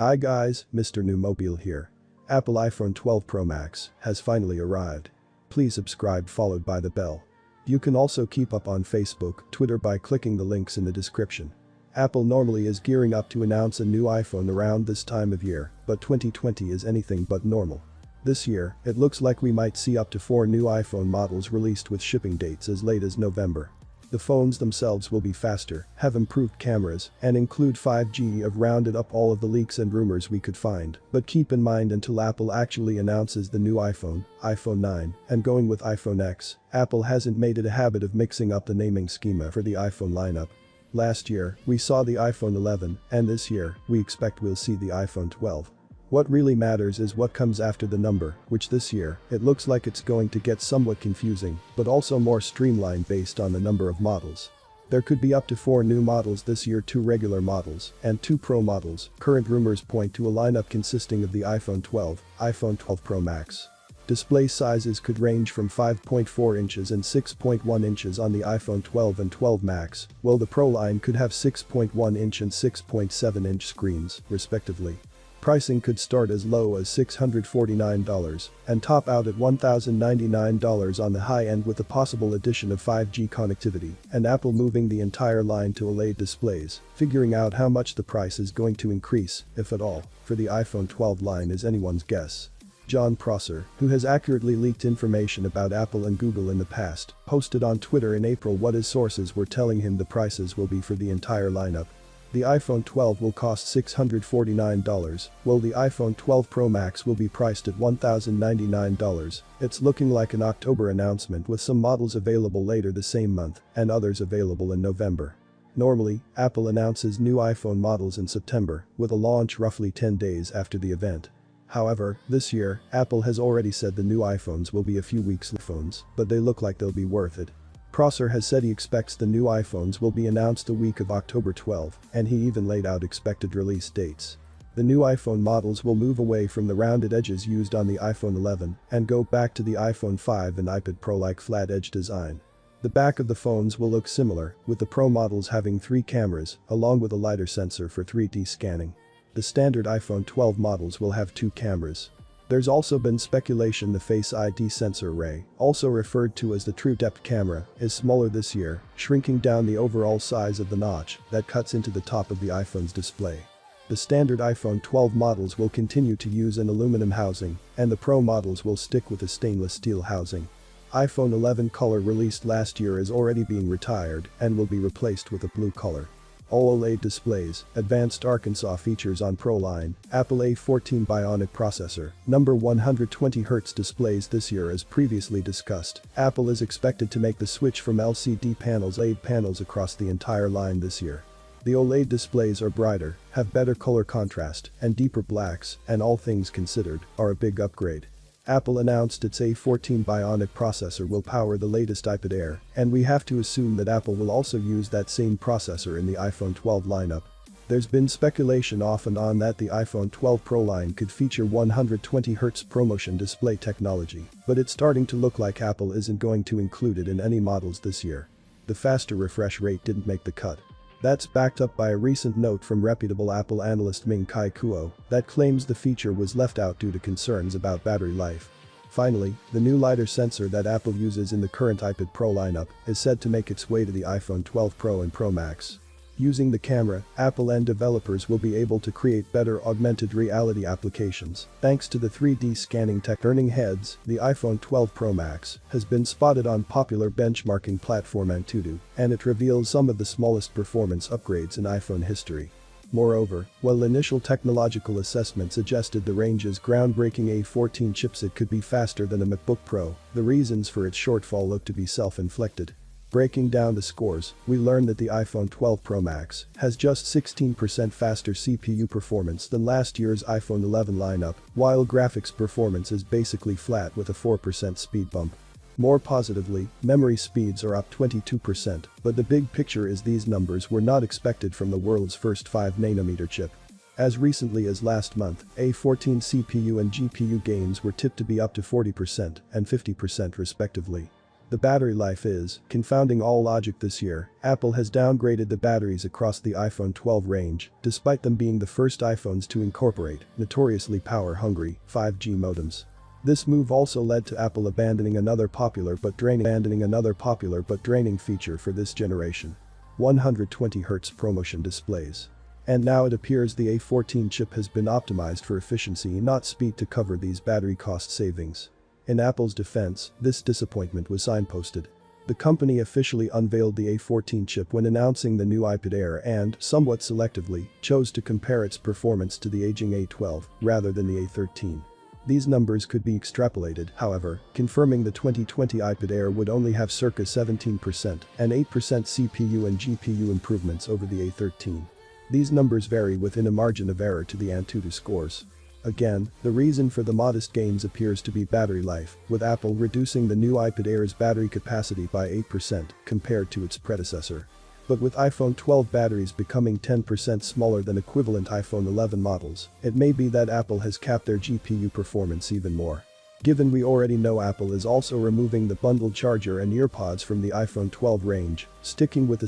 Hi guys, Mrnewmobile here. Apple iPhone 12 Pro Max has finally arrived. Please subscribe followed by the bell. You can also keep up on Facebook, Twitter by clicking the links in the description. Apple normally is gearing up to announce a new iPhone around this time of year, but 2020 is anything but normal. This year, it looks like we might see up to 4 new iPhone models released with shipping dates as late as November. The phones themselves will be faster, have improved cameras, and include 5G. I've rounded up all of the leaks and rumors we could find, but keep in mind until Apple actually announces the new iPhone, iPhone 9, and going with iPhone X, Apple hasn't made it a habit of mixing up the naming schema for the iPhone lineup. Last year, we saw the iPhone 11, and this year, we expect we'll see the iPhone 12. What really matters is what comes after the number, which this year, it looks like it's going to get somewhat confusing, but also more streamlined based on the number of models. There could be up to 4 new models this year, 2 regular models, and 2 Pro models. Current rumors point to a lineup consisting of the iPhone 12, iPhone 12 Pro Max. Display sizes could range from 5.4 inches and 6.1 inches on the iPhone 12 and 12 Max, while the Pro line could have 6.1 inch and 6.7 inch screens, respectively. Pricing could start as low as $649 and top out at $1,099 on the high end with the possible addition of 5G connectivity and Apple moving the entire line to OLED displays. Figuring out how much the price is going to increase, if at all, for the iPhone 12 line is anyone's guess. Jon Prosser, who has accurately leaked information about Apple and Google in the past, posted on Twitter in April what his sources were telling him the prices will be for the entire lineup. The iPhone 12 will cost $649, while the iPhone 12 Pro Max will be priced at $1,099. It's looking like an October announcement with some models available later the same month and others available in November. Normally, Apple announces new iPhone models in September, with a launch roughly 10 days after the event. However, this year, Apple has already said the new iPhones will be a few weeks phones, but they look like they'll be worth it. Prosser has said he expects the new iPhones will be announced the week of October 12, and he even laid out expected release dates. The new iPhone models will move away from the rounded edges used on the iPhone 11 and go back to the iPhone 5 and iPad Pro-like flat edge design. The back of the phones will look similar, with the Pro models having 3 cameras, along with a LiDAR sensor for 3D scanning. The standard iPhone 12 models will have 2 cameras. There's also been speculation the Face ID sensor array, also referred to as the True Depth camera, is smaller this year, shrinking down the overall size of the notch that cuts into the top of the iPhone's display. The standard iPhone 12 models will continue to use an aluminum housing, and the Pro models will stick with a stainless steel housing. iPhone 11 color released last year is already being retired and will be replaced with a blue color. All OLED displays, advanced Arkansas features on Pro line, Apple A14 Bionic processor, number 120Hz displays this year as previously discussed. Apple is expected to make the switch from LCD panels to OLED panels across the entire line this year. The OLED displays are brighter, have better color contrast, and deeper blacks, and all things considered, are a big upgrade. Apple announced its A14 Bionic processor will power the latest iPad Air, and we have to assume that Apple will also use that same processor in the iPhone 12 lineup. There's been speculation off and on that the iPhone 12 Pro line could feature 120Hz ProMotion display technology, but it's starting to look like Apple isn't going to include it in any models this year. The faster refresh rate didn't make the cut. That's backed up by a recent note from reputable Apple analyst Ming-Chi Kuo that claims the feature was left out due to concerns about battery life. Finally, the new LiDAR sensor that Apple uses in the current iPad Pro lineup is said to make its way to the iPhone 12 Pro and Pro Max. Using the camera, Apple and developers will be able to create better augmented reality applications. Thanks to the 3D scanning tech. Turning heads, the iPhone 12 Pro Max has been spotted on popular benchmarking platform Antutu, and it reveals some of the smallest performance upgrades in iPhone history. Moreover, while initial technological assessment suggested the range's groundbreaking A14 chipset could be faster than a MacBook Pro, the reasons for its shortfall look to be self-inflicted. Breaking down the scores, we learn that the iPhone 12 Pro Max has just 16% faster CPU performance than last year's iPhone 11 lineup, while graphics performance is basically flat with a 4% speed bump. More positively, memory speeds are up 22%, but the big picture is these numbers were not expected from the world's first 5nm chip. As recently as last month, A14 CPU and GPU gains were tipped to be up to 40% and 50% respectively. The battery life is confounding all logic this year. Apple has downgraded the batteries across the iPhone 12 range, despite them being the first iPhones to incorporate notoriously power-hungry 5G modems. This move also led to Apple abandoning another popular but draining feature for this generation: 120Hz ProMotion displays. And now it appears the A14 chip has been optimized for efficiency, not speed, to cover these battery cost savings. In Apple's defense, this disappointment was signposted. The company officially unveiled the A14 chip when announcing the new iPad Air and, somewhat selectively, chose to compare its performance to the aging A12 rather than the A13. These numbers could be extrapolated, however, confirming the 2020 iPad Air would only have circa 17% and 8% CPU and GPU improvements over the A13. These numbers vary within a margin of error to the Antutu scores. Again, the reason for the modest gains appears to be battery life, with Apple reducing the new iPad Air's battery capacity by 8% compared to its predecessor. But with iPhone 12 batteries becoming 10% smaller than equivalent iPhone 11 models, it may be that Apple has capped their GPU performance even more. Given we already know Apple is also removing the bundled charger and earpods from the iPhone 12 range, sticking with the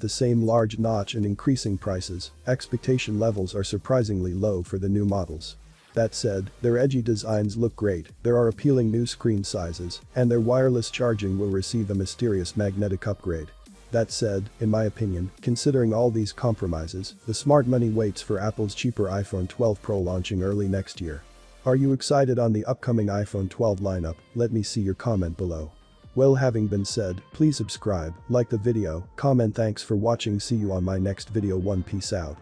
same large notch and increasing prices, expectation levels are surprisingly low for the new models. That said, their edgy designs look great, there are appealing new screen sizes, and their wireless charging will receive a mysterious magnetic upgrade. That said, in my opinion, considering all these compromises, the smart money waits for Apple's cheaper iPhone 12 Pro launching early next year. Are you excited on the upcoming iPhone 12 lineup? Let me see your comment below. Well, having been said, please subscribe, like the video, comment. Thanks for watching. See you on my next video. Peace out.